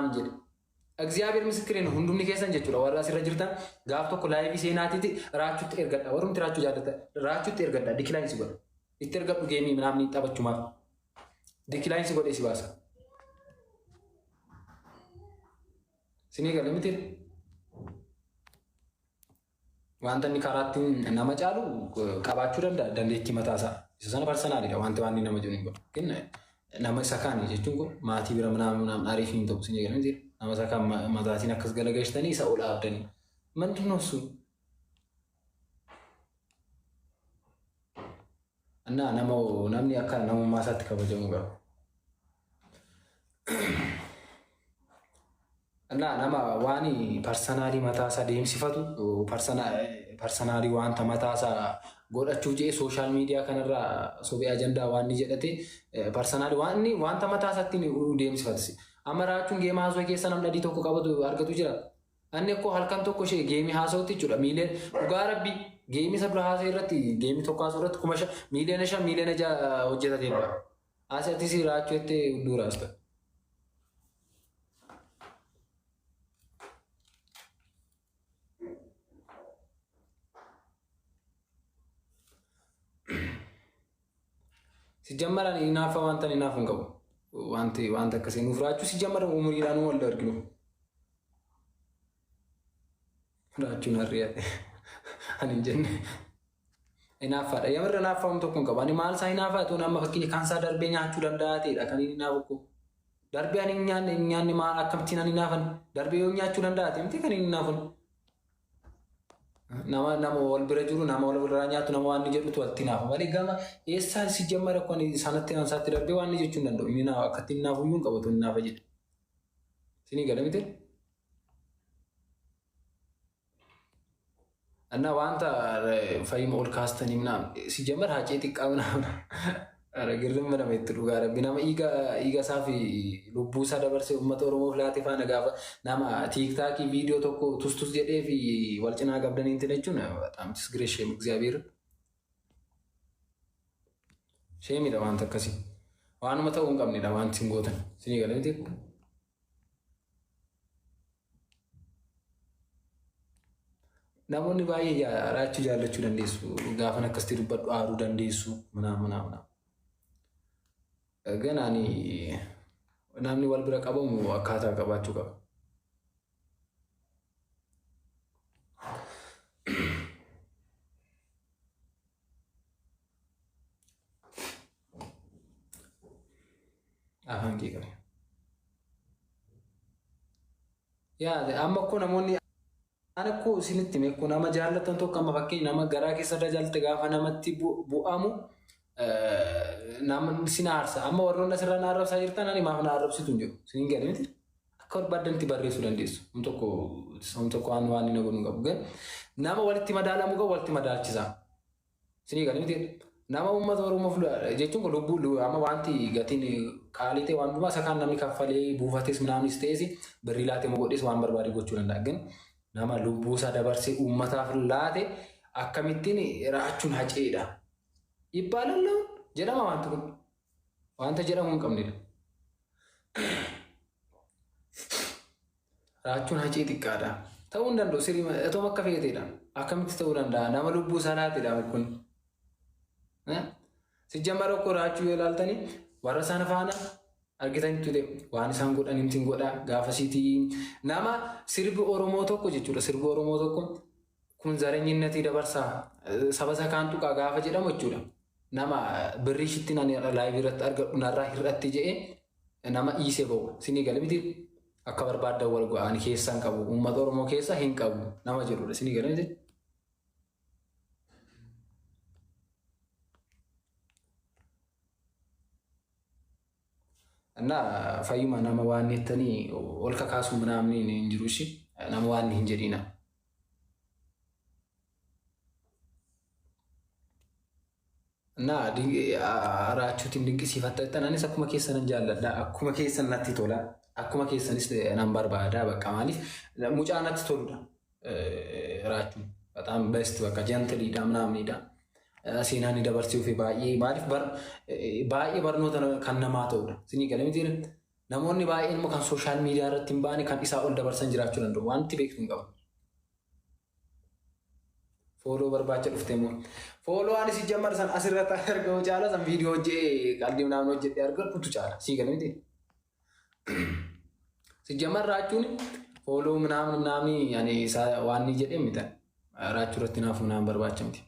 ምናምን ጀደ እግዚአብሔር ምስክሬ ነው ሁንዱምኒ ከሰን ጀቹራ ወራ ሲራ ጅርታ ጋፍ ቶኮ ላይቭ ሴናቲቲ ራቹት ኤርገዳ ወሩም ትራቹ ጃለተ ራቹት ኤርገዳ ዲክላይን ሲጎዳ ይተርገዱ ጌሚ ምናምን ይጣበቹ ማ ዲክላይን ሲጎዳ ሲባሳ ሲኒጋ ለምትል ዋንተኒ ካራቲን ናማጫሉ ቀባቹ ደንዴኪ መታሳ ሰሰነ ፐርሰናል ዳ ዋንተ ዋኒ ነመጁኒ ግን ናመሰካኒ ጀቹን ኮ ማቲ ብረ ምናምን አሪፍ ነው ሲኒጋ ለምትል አመሳካ ማዛቲን አከስ ገለገሽተኒ ሰውላ አብደኒ ምንድነው እሱ እና ነመው ናምኒ አካል ነው ማሳት ከበጀሙ ጋር እና ናማ ዋኒ ፐርሰናሊ ማታሳ ዴም ሲፈቱ ፐርሰናሊ ዋንተ ማታሳ ጎዳቹ ጄ ሶሻል ሚዲያ ከነራ ሶቢ አጀንዳ ዋኒ ጀደቴ ፐርሰናሊ ዋኒ ዋንተ ማታሳቲን ዴም ሲፈትሲ አመራቹን ጌም ሃሶ ከሰነም ለዲ ቶኮ ቀበቱ አርገቱ ይችላል አኔ እኮ ሀልካን ቶኮ ሼ ጌም ሃሶት ይችላል ሚሊየን ኡጋረቢ ጌም ሰብለ ሃሶ ይረቲ ጌም ቶኮ ሃሶረት ኩመሻ ሚሊየን ጃ ወጀታ ደባ አሰቲሲ ራቹቴ ዱራስተ ሲጀመር ኢናፋ ዋንተን ኢናፍን ቀቡ ዋንተ ከሰኑ ፍራቹ ሲጀመር ኡምሪ ላኑ ወልደርግ ነው ፍራቹ ነሪያ አንጀን ኢናፋ ያመረ ናፋም ተኮን ቀባኒ ማል ሳይናፋ ቶና መፈኪኒ ካንሳ ደርቤኛቹ ደንዳቴ ዳከኒ ናብኩ ደርቢያን እኛን ማ አከምቲናን ኢናፈን ደርቤዮኛቹ ደንዳቴ ምቲ ከኒ ኢናፈን nama wal bira jiru nama wal bira nyaatu nama waan jedhutu walitti naafa malee gama eessa si jammara kon sanatti nan saatti darbee waan jechuun danda'u inni naa akkatti naafu yuun qabatu naafa jedhe sini galamite anna wanta fayim ol kaastani ምናምን ሲጀመር ሀጬ ጢቃ ምናምን አረ ግርም ምናምን እትሉ ጋር ቢናማ ኢጋ ሳፊ ሉቡሳ ደበርሴ ኡመተ ኦሮሞ ፍላቲፋ ነጋፋ ናማ ቲክታክ ቪዲዮ ተኮ ቱስቱስ ጀዴፊ ወልጭና ጋብደን እንትነቹን በጣም ትስግሬሽ እግዚአብሔር ሼሚ ዳዋን ተከሲ ዋኑ መተውን ቀምኒ ዳዋን ሲንጎተን ሲኒ ገለምቲ ናሞኒ ባየ ያራቹ ያለቹ ደንዴሱ ጋፈነ ከስቲ ዱበዱ አሩ ደንዴሱ ምናምን ገና እኔ ናምኒ ወልብረ ቀበሙ አካታ ቀባቹ ቀባ አሁን ጌገ ያ አመኮ ናሞኒ አነኮ ሲንት ሜኮ ናማ ጃለተን ቶከማ ፈኪ ናማ ገራ ከሰዳ ጃልተ ጋፋ ናመቲ ቡአሙ namun sinarsa amma warroonni asirraan arrabsaa jirtan ani maaf na arrabsitu hin jiru siin gadi miti akka barbaadanti barreessuu dandeessu tokko waan inni godhu qabu gan nama walitti madaalamu qabu walitti madaalchisaa siin gadi miti nama uummata Oromoof jechuun lubbuu amma wanti gatiin qaalii ta'e waan dhumaa isa kaan namni kaffalee buufates minaanis ta'es birrii laatee mogodhees waan barbaade gochuu danda'a gan nama lubbuu isaa dabarsee uummataaf laate akkamittiin raachuun haceedha ይባላል ጀዳማ ዋንተ ጀዳሙን ቀምኔ ራቹን ሀጪ ጥቃዳ ተው እንደንዶ ሲሪ እቶ መከፈየት ሄዳ አከምት ተው ደንዳ ናመሉቡ ሰላት ሄዳ ወኩን ሲጀመረ እኮ ራቹ ይላልተኒ ወረሳን ፋና አርጊታኝ ቱዴ ዋን ሳንጎዳን እንትን ጎዳ ጋፈሲቲ ናማ ሲርብ ኦሮሞ ተኮ ጀቹ ሲርብ ኦሮሞ ተኮ ኩን ዘረኝነት ይደበርሳ ሰበሰ ካንቱ ጋፋ ጀዳሙ ጀቹ nama birrii shittiin ani live irratti argadhu narraa hir'atti jedhee nama dhiisee bahu sinii galamiti akka barbaaddan wal go'an keessan qabu uummata Oromoo keessa hin qabu nama jedhudha sinii galamiti እና fayyuma nama waan nettanii ol kakaasu ምናምን hin jiru shi nama waan hin jedhina እና ራቹቲን ድንቅ ሲፈተተን አኔ ሰኩማ ከሰነን ጃለዳ አኩማ ከሰን ናቲ ቶላ አኩማ ከሰንስ ናምበር ባዳ በቃ ማለት ሙጫናት ቶሉዳ ራቹ በጣም በስት በቃ ጀንትሊ ዳምናም ኒዳ ሲናኒ ደበርሲው ፊ ባይ ማለት ባይ በርኖ ከነማ ተውዳ ሲኒ ገለሚቲ namoonni baay'een immoo kan sooshaal miidiyaa irratti hin baane kan isaa ol dabarsan jiraachuu danda'u. Wanti beektu hin qabu. Fooloo barbaacha dhuftee immoo fooloo ani si jammar san asirratti argamu caala san viidiyoo hojjee qalbii naannoo hojjetee argatutu caala. Sii gala miti. Si jammar raachuun fooloo namni yani waan ni jedhee mitan raachuu irratti naafuu naan barbaacha miti.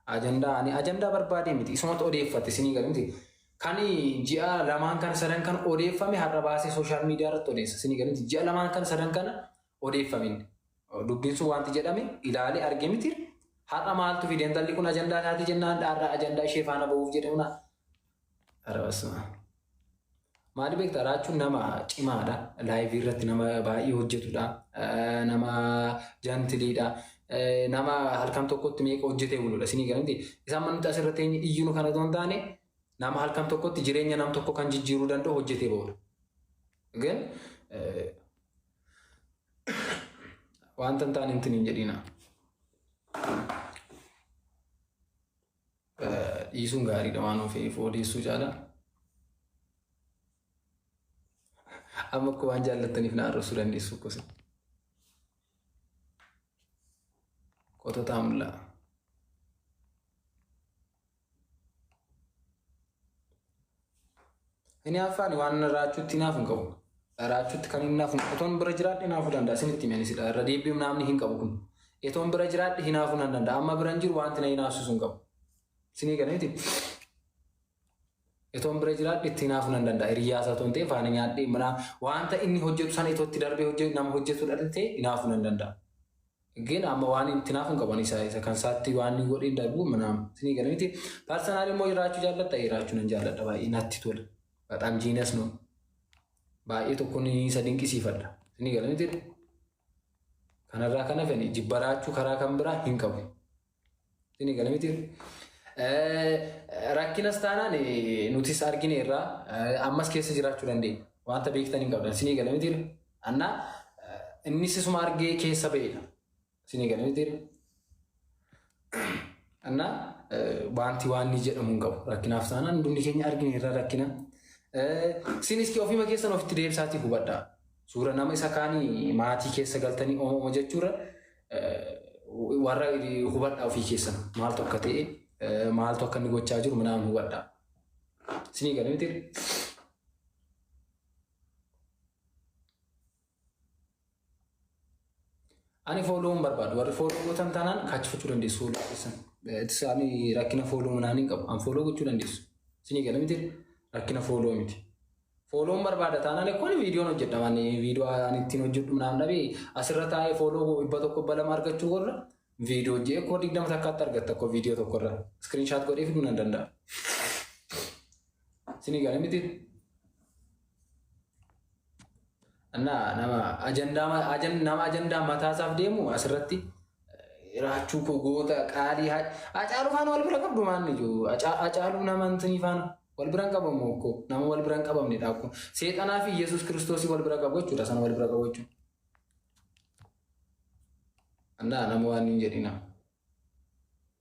Ajandaa barbaadee miti. Isumatu odeeffate sinii gala miti. Kan ji'a lamaan kan sadan kan odeeffame har'a baasee sooshaal miidiyaa irratti odeessa. Sinii gala miti. Ji'a lamaan kan sadan kana odeeffamin. Dubbiin sun wanti jedhame ilaalee arge miti. Har'a maaltu fide intalli kun ajandaa taati jennaan har'a ajandaa ishee faana bahuuf jedhe huna. Arabasuma. Maali beektaa raachuun nama cimaadha. Laayivii irratti nama baay'ee hojjetudha. Nama jantiliidha. Nama halkan tokkotti meeqa hojjetee buludha. Sinii gala miti. Isaan manni asirratti iyyuu kana osoo hin taane nama halkan tokkotti jireenya nam tokko kan jijjiiruu danda'u hojjetee bahudha. ግን wanta hin taane intin hin jedhina. Dhiisuun gaariidha waan ofeef odeessuu caala. Amma akka waan jaallattaniif na arrabsuu dandeessu akkasi. Qototaa mul'aa. Ini afaan waan raachuutti naaf hin qabu. Raachuutti kan hin naafu otoon bira jiraadhe naafuu danda'a. Isinitti meenisudha. Irra deebi'uun namni hin qabu kun. Etoon bira jiraadhe hinaafuu nan danda'a. Amma bira hin jiru wanti na hinaafsisu hin qabu. Isinii galaniiti. Etoon bira jiraadhe itti hinaafuu nan danda'a. Hiriyaasaa toon ta'e faana nyaadhee wanta inni hojjetu sana itootti darbee hojjetu nama hojjetu dhalatee hinaafuu nan danda'a. Gin amma waan itti naafu hin qaban isa kan saatti waan inni godhee darbu manaam. Isinii galaniiti. Parsanaalii immoo jiraachuu jaalladha. Jiraachuu nan jaalladha baay'ee natti tola. Baaxaam jiinas no. Baay'ee tokkoon isa dinqisiifadha. Isinii gala miti. Kanarraa kana fedhi jibbaraachuu karaa kan biraa hin qabu. Isinii gala miti. Rakkinas taanaan nutis argine irraa ammas keessa jiraachuu dandeenya. Wanta beektan hin qabdan. Isinii gala miti. Annaa innis isuma argee keessa ba'edha. Isinii gala miti. Annaa wanti waan ni jedhamu hin qabu. Rakkinaaf taanaan hundi keenya argine irraa rakkina. Sinis ofima keessan ofitti deebisaatti hubadhaa. Suura nama isa kaanii maatii keessa galtanii oomoo jechuudha. Warra hubadhaa ofii keessan maaltu akka ta'e maaltu akka inni gochaa jiru minaan hubadhaa. Isinii gala miti. Ani fooloo hin barbaadu. Warri fooloo gootan taanaan kaachifachuu dandeessu fooloo keessan. Isaanii rakkina fooloo minaan hin qabu. An fooloo gochuu dandeessu. Isinii gala miti. Rakkina fooloo miti. Fooloon barbaada taanaan ekkoni viidiyoon hojjedhaman viidiyoo ani ittiin hojjedhu naam dhabee asirra taa'ee fooloo 100 argachuu warra viidiyoo hojjee ekkoo 20 takkaatti argatta akkoo viidiyoo tokkorra iskiriinshaat godhee fiduu nan danda'a. Isinii gala miti. Nama ajandaa mataasaaf deemu asirratti raachuu koo goota qaalii Hacaaluu faana wal bira qabdu maanni jiru. Hacaaluu nama intanii faana. Wal biraan qabamu okko nama wal biraan qabamne dhaakku seexanaa fi Yesuus Kiristoos wal bira qabu jechuudha sana wal bira qabu jechuudha. Nama waan hin jedhina.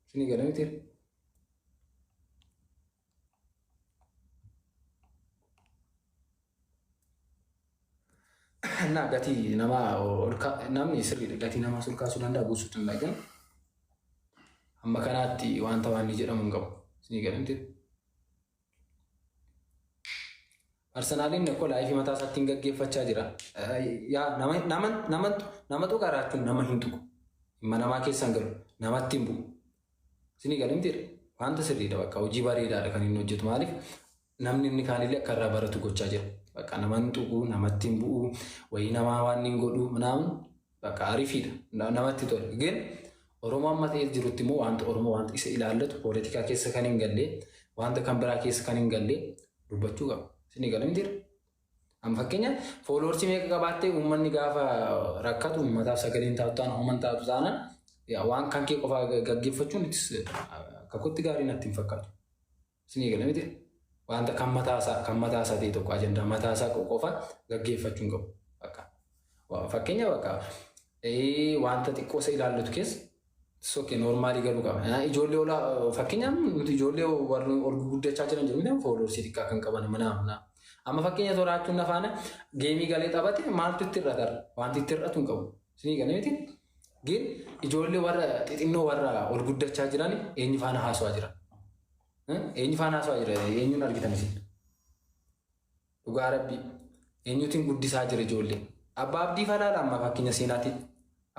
Isinii gala miti. Gatii namni sirriidha. Gatii namaa ol kaasuu danda'a buusuu danda'a. Amma kanaatti wanta waan ni jedhamu hin qabu. Isinii gala miti. Arsenaaliin akkoo laayifii mataa isaatiin gaggeeffachaa jira. Nama tuqa raachuun nama hin tuqu. Dhimma namaa keessan galu namatti hin bu'u. Isinii gala miti. Wanta sirriidha bakka hojii bareedaadha kan inni hojjetu maaliif namni inni kaanillee akka irraa baratu gochaa jira. Bakka nama hin tuqu namatti hin bu'u wayii namaa waan hin godhu minaamu bakka ariifiidha namatti tola. Gin Oromoo amma ta'ee jirutti immoo wanta Oromoo wanta isa ilaallatu poolitikaa keessa kan hin galle wanta kan biraa keessa kan hin galle dubbachuu qaba. Isinii gala miti. Amma fakkeenyaaf fooloorsii meeqa qabaattee uummanni gaafa rakkatu uummataaf sagaleen taatu taana uuman taatu taana waan kan kee qofaa gaggeeffachuun kakkutti gaarii natti hin fakkaatu. Isinii gala miti. Wanta kan mataasaa ta'e tokko ajandaa mataasaa qofa gaggeeffachuun qabu. Fakkeenya wanta xiqqoo isa ilaallatu keessa Soke normaalii galuu qaba. Ijoollee olaa fakkeenyaaf nuti ijoollee warri ol guddachaa jiran jiru fooloorsii xiqqaa kan qaban mana. Amma fakkeenya toraachuun afaana geemii galee taphate maaltu itti irrata wanti itti irratu hin qabu. Sinii galee miti. Gin ijoollee warra xixinnoo warra ol guddachaa jiran eenyu faana haasawaa jira. Eenyu faana haasawaa jira eenyuun argitan isin. Dhugaa rabbii eenyutiin guddisaa jira ijoollee. Abbaa abdii faana amma fakkeenya seenaatti.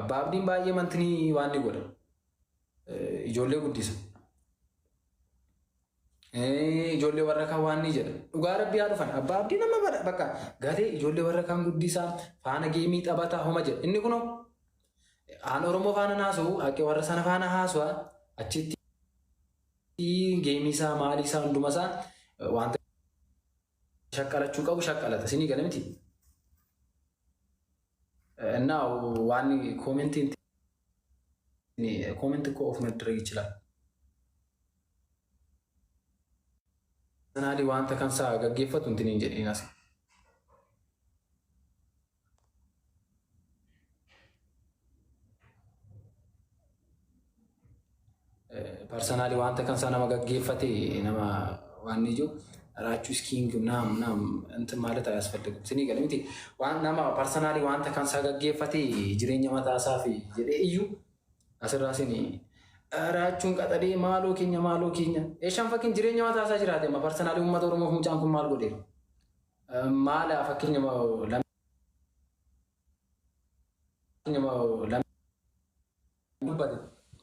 Abbaa abdiin baay'ee mantinii waan ni godha. Ijoollee guddisa. Ijoollee warra kaan waan ni jedha. Dhugaa rabbii haa dhufan. Abbaa abdii nama bakka gaatee ijoollee warra kaan guddisaa faana geemii taphataa homa jedha. Inni kunoo aan Oromoo faana haasa'u haqqee warra sana faana haasa'u achitti geemii isaa maalii isaa hunduma isaa wanta shaqqalachuu qabu shaqqalata. Sinii gala miti. Naa waan koomentiin ኮሜንት እኮ ኦፍ መደረግ ይችላል። ሰናሊ ዋንተ ከንሳ ገጌፈቱ እንትን እንጀዲናስ ፐርሰናሊ ዋንተ ከንሳ ነማ ገጌፈቴ ነማ ዋንጆ ራቹ ስኪንግ ናም እንትን ማለት አያስፈልግም። ስኒ ገለምቲ ዋን ነማ ፐርሰናሊ ዋንተ ከንሳ ገጌፈቴ ጅሬኛ ማታሳፊ ጀዴ እዩ asirraasini raachuun qaxadee maaloo keenya eeshaan fakkiin jireenya mataa isaa jiraate amma parsanaalii uummata Oromoof mucaan kun maal godheera maala fakkiin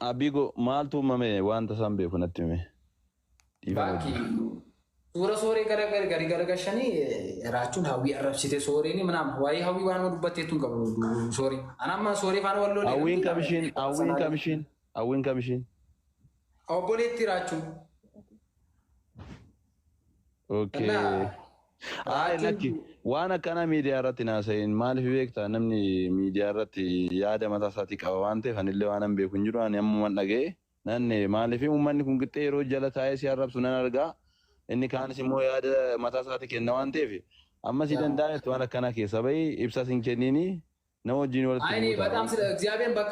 Abigo maaltu uumame wanta isaan beeku natti hime. Baakii suura sooree gara gashanii raachuun hawwii arrabsite sooreen manaam waa'ee hawwii waan dubbatteetu hin qabu sooree. Anamma sooree faana walloo Hawwiin kamishiin. Obboleetti raachuun. Okay. Lakki waan akkana miidiyaa irratti naasa'iin maaliif beektaa namni miidiyaa irratti yaada mataa isaatii qaba waan ta'eef anillee waan hin beeku hin jiru ani ammumaan dhaga'e nanne maaliif uummanni kun qixxee yeroo jala taa'ee si arrabsu nan argaa. Inni kaanis immoo yaada mataa isaatii kenna waan ta'eef amma si danda'ametti waan akkanaa keessa bahi ibsa sin kenniini nama wajjin walitti bu'uudha. Bataam sida እግዚአብሔር በቃ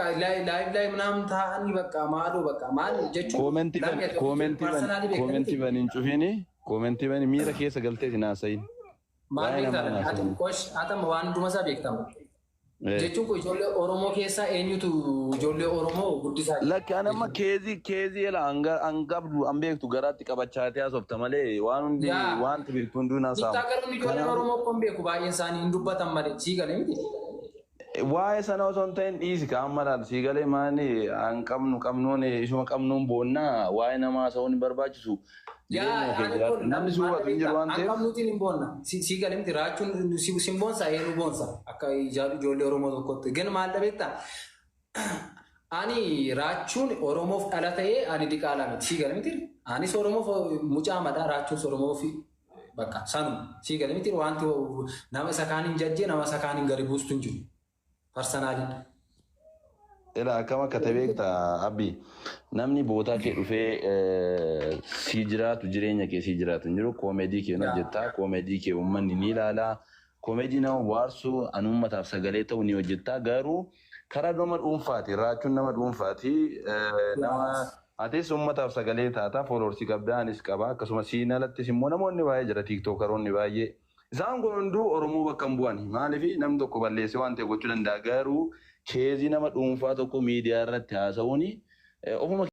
ላይ ምናምን ታኒ በቃ ማዶ በቃ ማን ጀቹ ኮሜንቲ በኒን ጩፊኒ ኮሜንቲ በኒ ሚራ keessa galtee sinaasayin ማን ቤክታ ቆሽ አተም ዋንዱ መሳ ቤክታም jechuun kun ijoollee Oromoo keessaa eenyutu ijoollee Oromoo guddisaa jira. Lakki anamma keezii ela angabdu an beektu garaatti qabachaatee haasofta malee waan hundi wanti beektu hunduu naa saamu. Ittaagaruun ijoolleen Oromoo kun beeku baay'een isaanii hin dubbatan malee sii galee miti. Waa'ee sana osoo hin ta'in dhiisi kaan malaan sii galee maali an qabnuun isuma qabnuun boonnaa waa'ee namaa haasa'uun hin barbaachisu. Namni suuqatu hin jiru waan ta'eef. Qabnuutiin hin boonna. Sii galee miti raachuun sin boonsa eenyu boonsa akka ijoollee Oromoo tokkotti. Gan maal dhabeettaa? Ani raachuun Oromoof dhala ta'ee ani diqaalaa miti. Sii galee miti? Anis Oromoof mucaa madaa raachuun Oromoof bakka sanuma. Sii galee miti wanti nama isa kaaniin jajjee nama isa kaaniin gadi buustu hin jiru. Parsanaalii. Ela akkam akka ta'e beektaa Abbii namni bootaa kee dhufee si jiraatu jireenya kee si jiraatu hin jiru koomedii kee hojjettaa koomedii kee uummanni ni ilaalaa koomedii nama waarsuu an uummataaf sagalee ta'u ni hojjettaa garuu karaa nama dhuunfaati raachuun nama dhuunfaati nama atis uummataaf sagalee taataa fooloorsii qabdaa anis qaba akkasumas siin alattis immoo namoonni baay'ee jira tiiktookaroonni baay'ee isaan kun hunduu Oromoo bakka hin bu'ani maaliif namni tokko balleessee waan ta'e gochuu danda'a garuu keezii nama dhuunfaa tokko miidiyaa irratti haasa'uuni ofuma